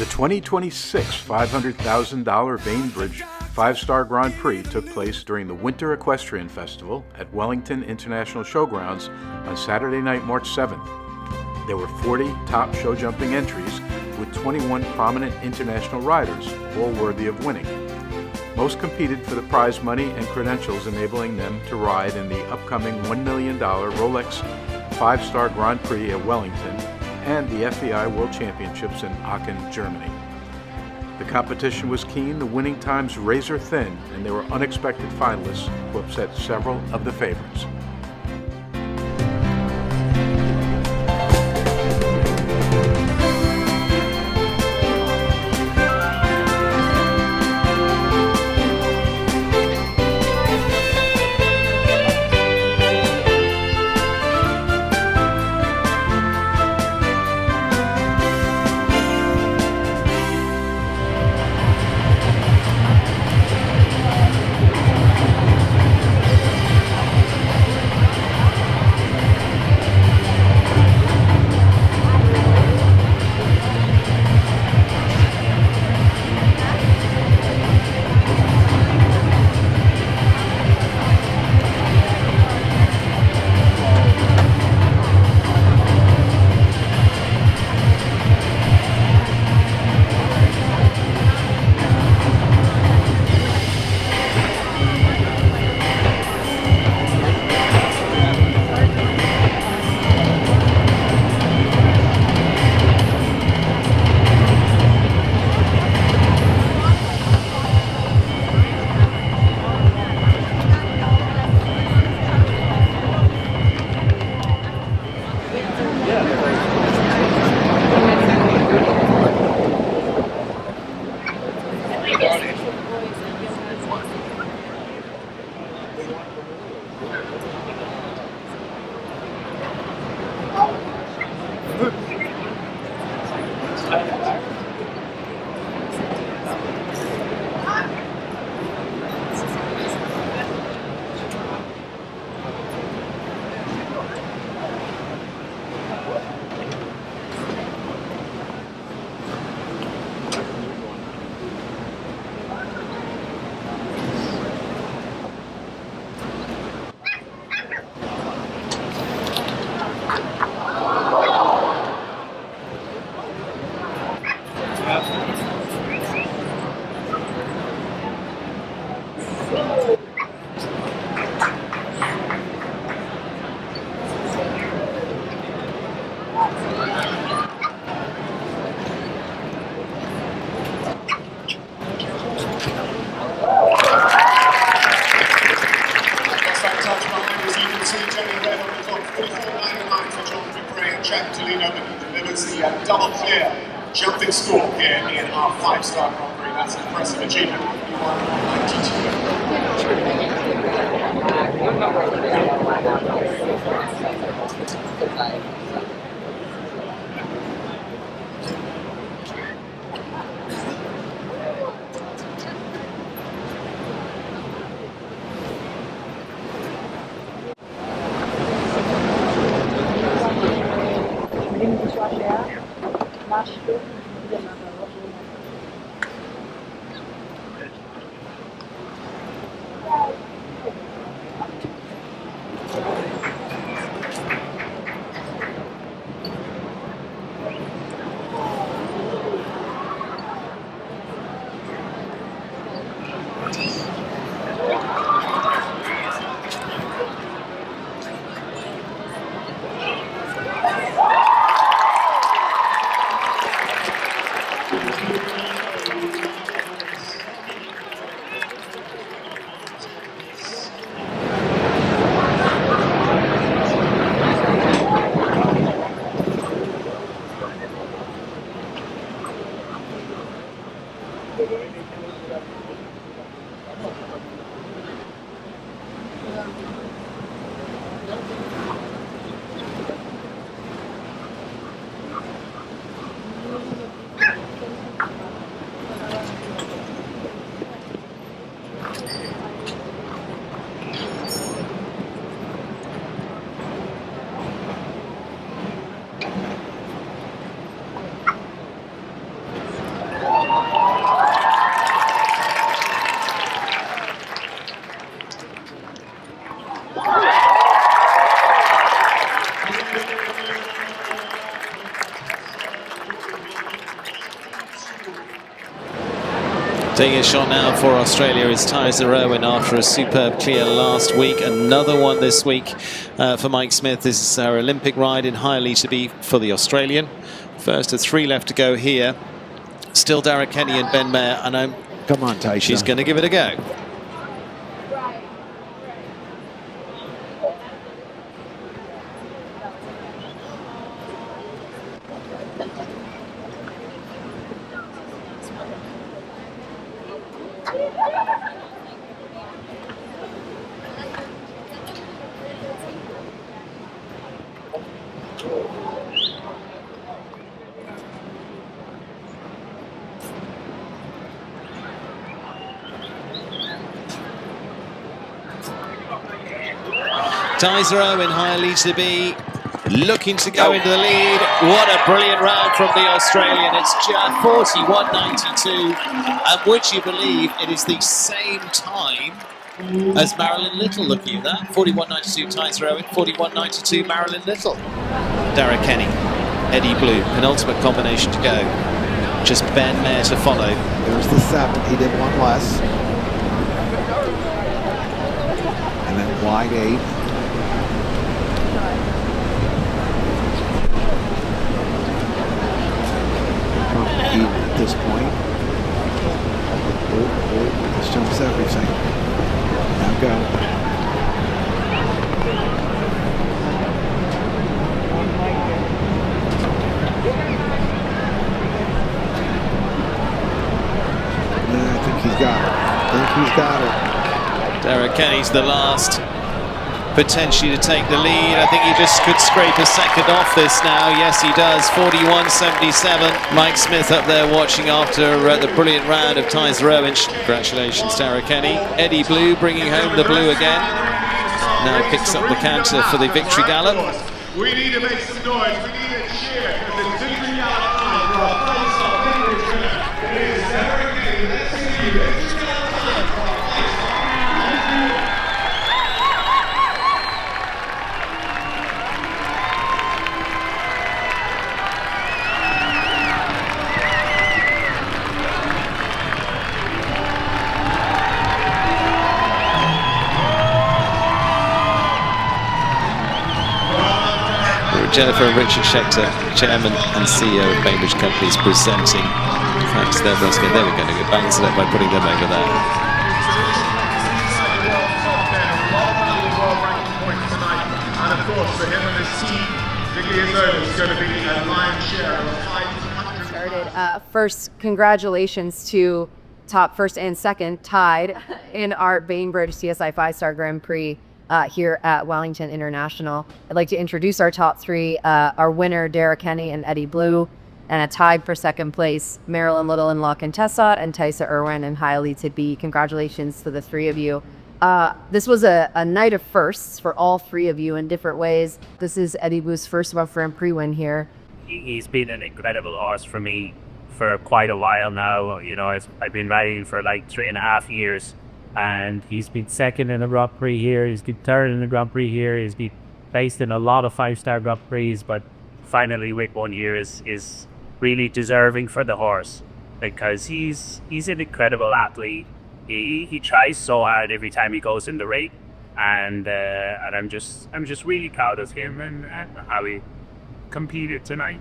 The 2026 $500,000 Bainbridge 5-star Grand Prix took place during the Winter Equestrian Festival at Wellington International Show Grounds on Saturday night, March 7th. There were 40 top show jumping entries with 21 prominent international riders, all worthy of winning. Most competed for the prize money and credentials enabling them to ride in the upcoming $1 million Rolex 5-star Grand Prix at Wellington and the FEI World Championships in Aachen, Germany. The competition was keen, the winning times razor thin, and there were unexpected finalists who upset several of the favorites. Double clear jumping score here in our 5-star Grand Prix. That's an impressive achievement. You won 92. Taking a shot now for Australia is Tyser Owen after a superb clear last week. Another one this week for Mike Smith. This is our Olympic ride in High to be for the Australian. First of 3 left to go here. Still Dara Kenny and Ben Mayer, and come on, Tyser. She's going to give it a go. Tyser Owen, high lead to be, looking to go into the lead. What a brilliant round from the Australian. It's just 41.92. And would you believe it is the same time as Marilyn Little, looking at that. 41.92 Tyser Owen, 41.92 Marilyn Little. Dara Kenny, Eddie Blue, penultimate combination to go. Just Ben Mayer to follow. There's the 7, he did one less. And then wide 8. At this point. This jumps everything. Now go. Yeah, I think he's got it. Dara Kenny's the last, potentially to take the lead. I think he just could scrape a second off this now. Yes, he does. 41.77. Mike Smith up there watching after the brilliant round of Tyser Owen. Congratulations, Dara Kenny. Eddie Blue bringing home the blue again. Now picks up the canter for the victory gallop. We need to make some noise. We need a cheer because it's victory gallop time for our five-star Bainbridge winner. It is Dara Kenny. Let's see you. Victory gallop time for our five-star. Jennifer and Richard Schechter, Chairman and CEO of Bainbridge Companies, presenting thanks to their basket. There we go, to balance it up by putting them over there. And of course, for him and his team, particularly his own, it's going to be a lion's share of 500. First, congratulations to top first and second, tied in our Bainbridge CSI 5-Star Grand Prix here at Wellington International. I'd like to introduce our top 3, our winner, Dara Kenny and Eddie Blue, and a tied for second place, Marilyn Little and Lachlan Tessot, and Tyser Owen and Hailey Tidby. Congratulations to the 3 of you. This was a night of firsts for all 3 of you in different ways. This is Eddie Blue's first Grand Prix win here. He's been an incredible horse for me for quite a while now. You know, I've been riding for like 3.5 years. And he's been second in a Grand Prix here, he's been third in the Grand Prix here, he's been placed in a lot of 5-star Grand Prix, but finally with 1 year is really deserving for the horse because he's an incredible athlete. He tries so hard every time he goes in the ring, and I'm just really proud of him and how he competed tonight.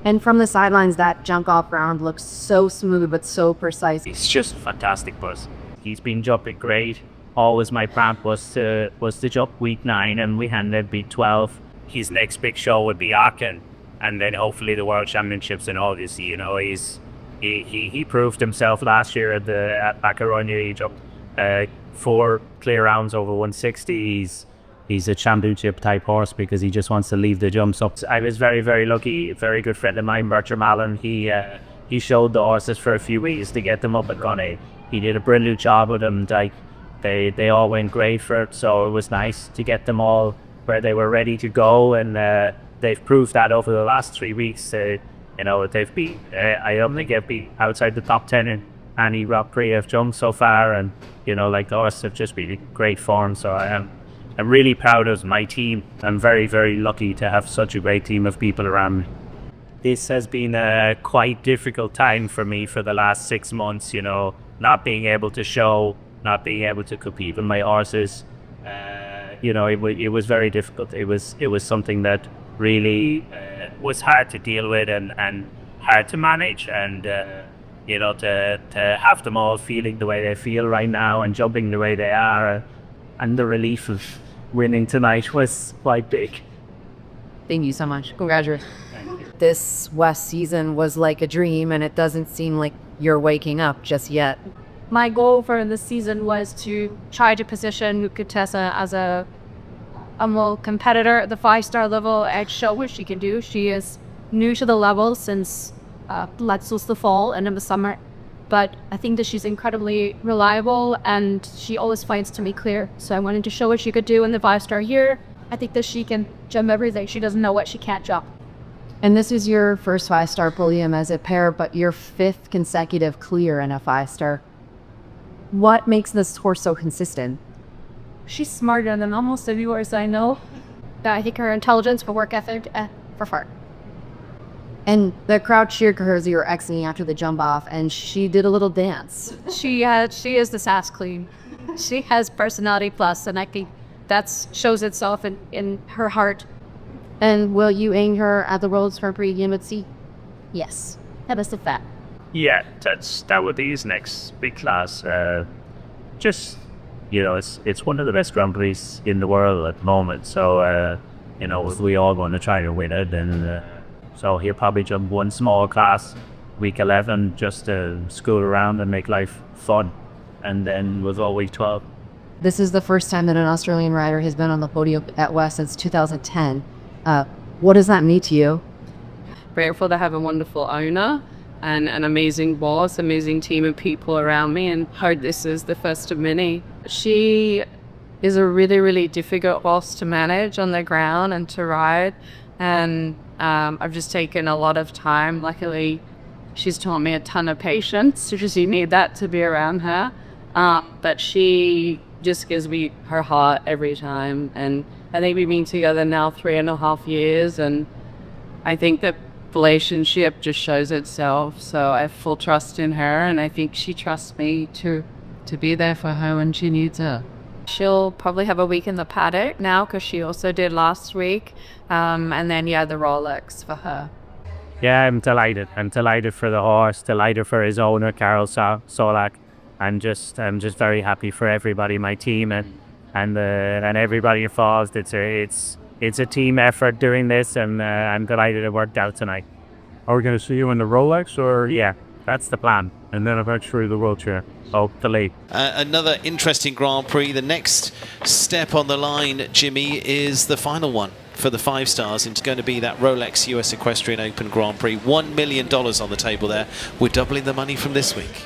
And from the sidelines, that jump off round looks so smooth but so precise. He's just a fantastic bus. He's been jumping great. Always my plan was to jump week 9, and we handed beat 12. His next big show would be Aachen, and then hopefully the World Championships and all this. You know, he proved himself last year at Bacaronia. He jumped 4 clear rounds over 160. He's a championship type horse because he just wants to leave the jumps up. I was very, very lucky. A very good friend of mine, Bertram Allen, he showed the horses for a few weeks to get them up and running. He did a brilliant job with them. Like they all went great for it, so it was nice to get them all where they were ready to go, and they've proved that over the last 3 weeks. You know, they've beat. I don't think they've beat outside the top 10 in any Grand Prix have jumped so far, and you know, like the horses have just been in great form. So I'm really proud of my team. I'm very, very lucky to have such a great team of people around me. this has been a quite difficult time for me for the last 6 months, you know, not being able to show, not being able to compete with my horses. You know, it was very difficult. It was something that really was hard to deal with and hard to manage. And, you know, to have them all feeling the way they feel right now and jumping the way they are, and the relief of winning tonight was quite big. Thank you so much. Congratulations. This West season was like a dream, and it doesn't seem like you're waking up just yet. My goal for this season was to try to position Contessa as a more competitor at the 5-star level and show what she can do. She is new to the level since let's lose the fall and in the summer, but I think that she's incredibly reliable and she always fights to make clear. So I wanted to show what she could do in the 5-star year. I think that she can jump everything. She doesn't know what she can't jump. And this is your first 5-star podium as a pair, but your 5th consecutive clear in a 5-star. What makes this horse so consistent? She's smarter than almost every horse I know. I think her intelligence, her work ethic, for far. And the crowd cheered her as you were exiting after the jump off, and she did a little dance. She is the sass queen. She has personality plus, and I think that shows itself in her heart. And will you aim her at the World's Grand Prix again at sea? Yes, that is a fact. Yeah, that would be his next big class. Just, you know, it's one of the best Grand Prix in the world at the moment. So, you know, we all want to try to win it. And so he'll probably jump one small class, week 11, just to school around and make life fun. And then we'll go week 12. This is the first time that an Australian rider has been on the podium at West since 2010. What does that mean to you? Grateful to have a wonderful owner and an amazing boss, amazing team of people around me, and hope this is the first of many. She is a really, really difficult horse to manage on the ground and to ride, and I've just taken a lot of time. Luckily, she's taught me a ton of patience, because you need that to be around her, but she just gives me her heart every time, and I think we've been together now 3.5 years, and I think that relationship just shows itself. So I have full trust in her, and I think she trusts me to be there for her when she needs her. She'll probably have a week in the paddock now, because she also did last week, and then the Rolex for her. Yeah, I'm delighted. I'm delighted for the horse, delighted for his owner, Carol Solak, and I'm just very happy for everybody, my team, and everybody involved. It's a team effort doing this, and I'm delighted it worked out tonight. Are we going to see you in the Rolex, or? Yeah, that's the plan. And then eventually the World Chair. Hopefully. Another interesting Grand Prix. The next step on the line, Jimmy, is the final one for the 5 stars. It's going to be that Rolex US Equestrian Open Grand Prix. $1 million on the table there. We're doubling the money from this week.